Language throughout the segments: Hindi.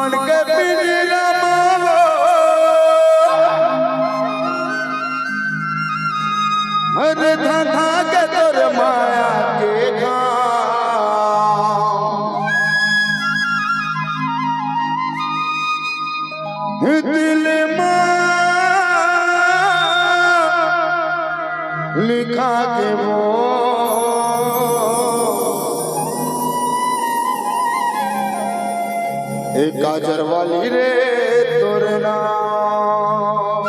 मन के पिंजरा मावो हर धधा के तोर माया के गाँव दिल में लिखा के वो एक काजर वाली रे तोर नाम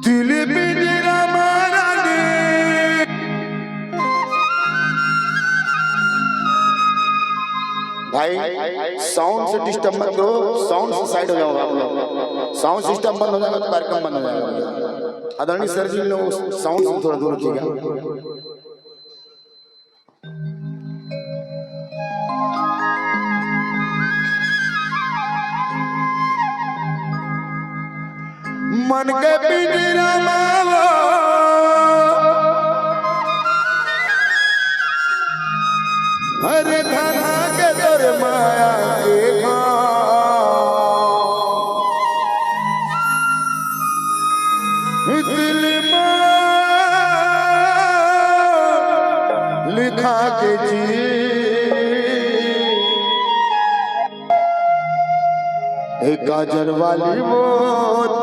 दिल पिंजरा मारा दे भाई साउंड से डिस्टर्ब मत करो साउंड से साइड हो जाओगे आप लोग साउंड सिस्टम बंद हो जाएगा तो कार्यक्रम बंद हो जाएगा आदरणीय सर जी लोग साउंड से थोड़ा दूर रखिएगा मन के पिंजरा मावो हर धधा के तोर माया के गाँव दिल में लिखा के जी एक काजर वाली वो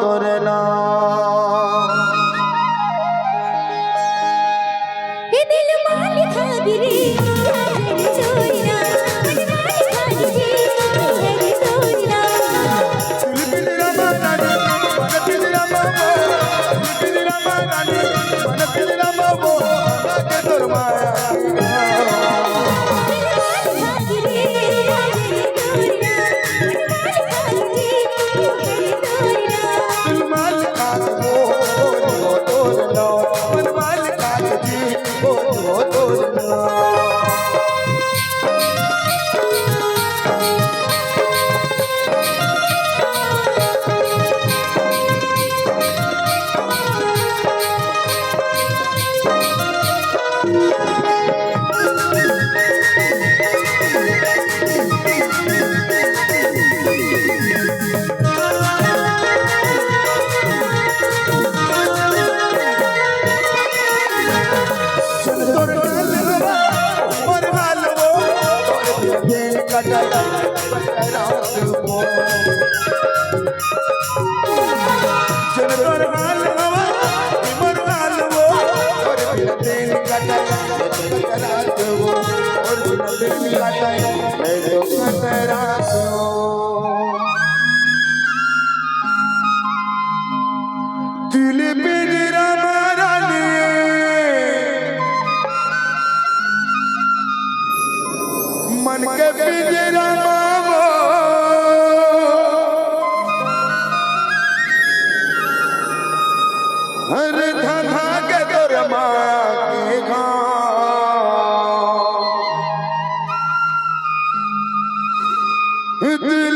तोरे नाम ये दिल माल खा गिरी काजर चोरिया मन माल खा गिरी काजर चोरिया दिल पिंजरा मारा दे मन पिंजरा मावो दिल पिंजरा मारा दे मन पिंजरा मावो के तोर माया के गाँव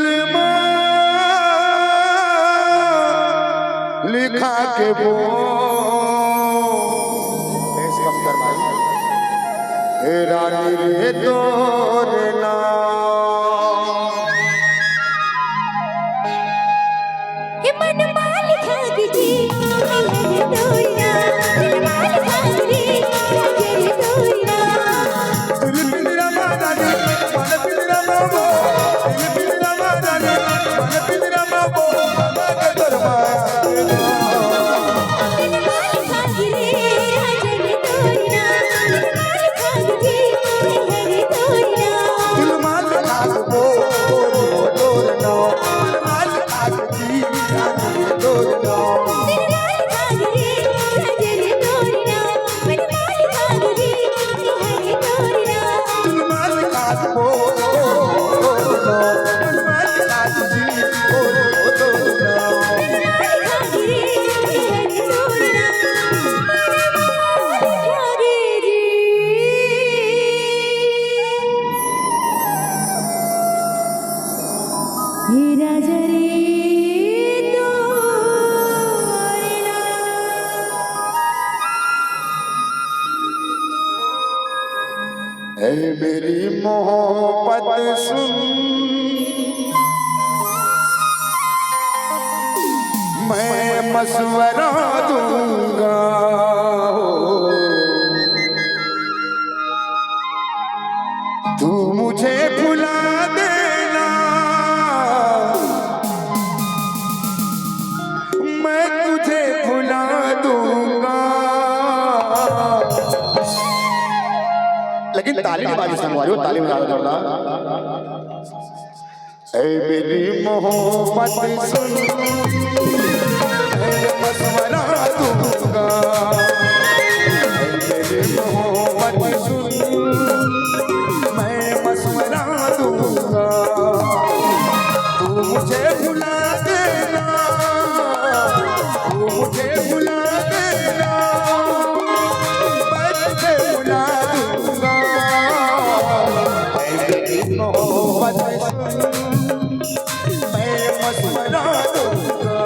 दिल में लिखा के वो बेस कम कर भाई हे रानी रे तोरे नाम हे मन मालिक जी तेरे तोरा दिल मालिक जी तेरे तोरा दिल पिंजरा मादानी मन पिंजरा मावो दिल पिंजरा मादानी मन पिंजरा मावो बाबा के दरबार दिल मालिक जी तेरे तोरा दिल मालिक जी तेरे तोरा दिल माल आग वो तोर नो दिल माल आग जी रानी तोर नो दिल मालिक जी तेरे तोरा दिल मालिक जी तेरे तोरा दिल माल आग वो तोर नो दिल माल आग जी तोर नो ऐ मेरी मोहब्बत सुन मैं मशवरा दूंगा तू मुझे भुला देना मैं तुझे भुला दूंगा लेकिन ताली की बात संगवा रही हो ताली बजा दो ऐ मेरी मोहब्बत सुन मैं मशवरा दूंगा ऐ मेरी मोहब्बत सुन मैं मशवरा दूंगा तू मुझे भुला देना तू मुझे भुला देना मैं तुझे भुला दूंगा ऐ मेरी मोहब्बत सुन मैं मशवरा दूंगा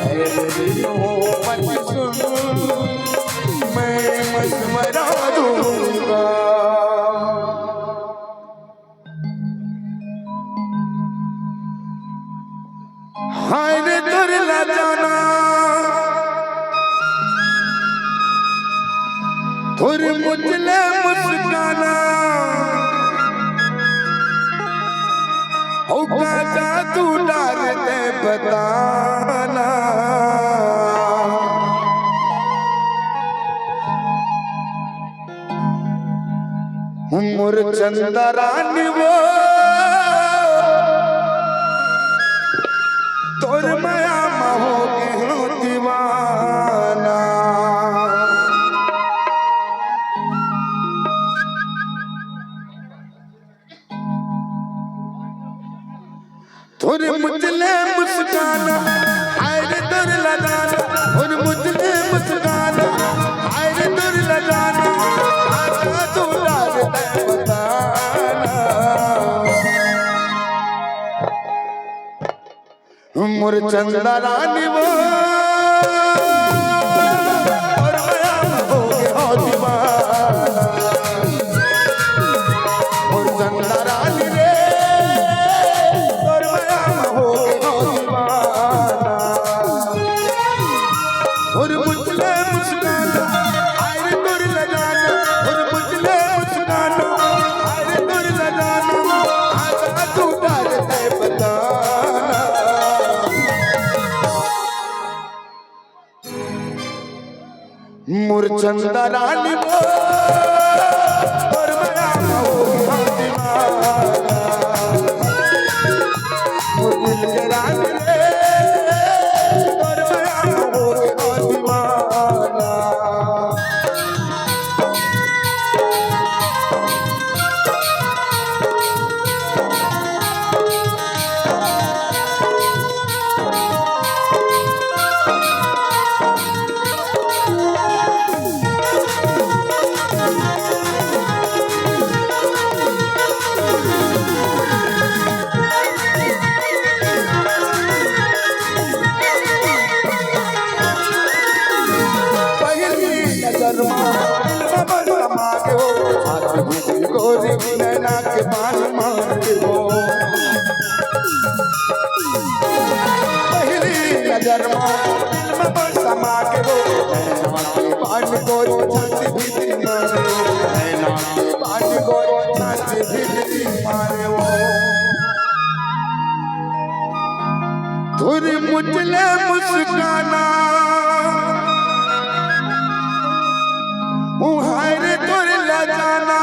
ऐ मेरी मोहब्बत सुन मैं मशवरा दूंगा हाय रे दुर्ला जाना तुर मुझले मुस्काना होगा जादू डालते बताना उम्र चंदरानी वो तोर माया हो गए दीवाना तोर मुझले मुस्काना हाय रे तोर लगाना तोर मुझले मुस्काना हाय रे तोर लगाना आजा तू डालते बताना उम्र चंदरानी वो और माया हो गया दीवाना और चंदरानी रे और माया हो गया दीवाना और मुझले मुस्काना हाय रे तोर लगाना और मुझले मुस्काना हाय रे तोर लगाना आजा तू डालते बताना मुरचंदा रानी वो और माया हो गया दीवाना मुरचंद के रानी रे और माया हो गया दीवाना शर्मा दिल में बस समा के वो नैना के बान गोरी छाती भीतरी मारे वो नैना के बान गोरी छाती भीतरी मारे वो तुरी मुझले मुस्काना हायरे तुर लगाना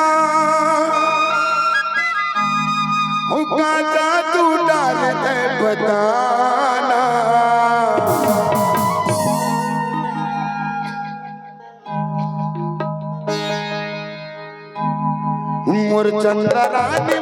काका तू डाल दे बताना मोर चंद्रा रानी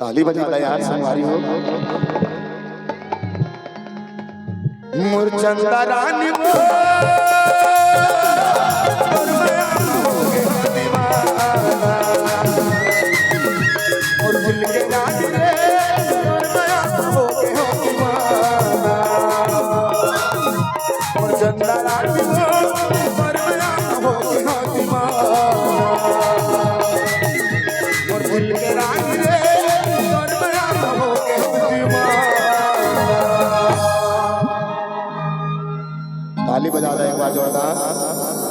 ताली बजाता यार संगवारी हो मुरचंदा रानी वो और दिल के रानी रे मुरचंदा रानी वो और दिल के रानी रे ताली बजा रहा है एक बार जोरदार।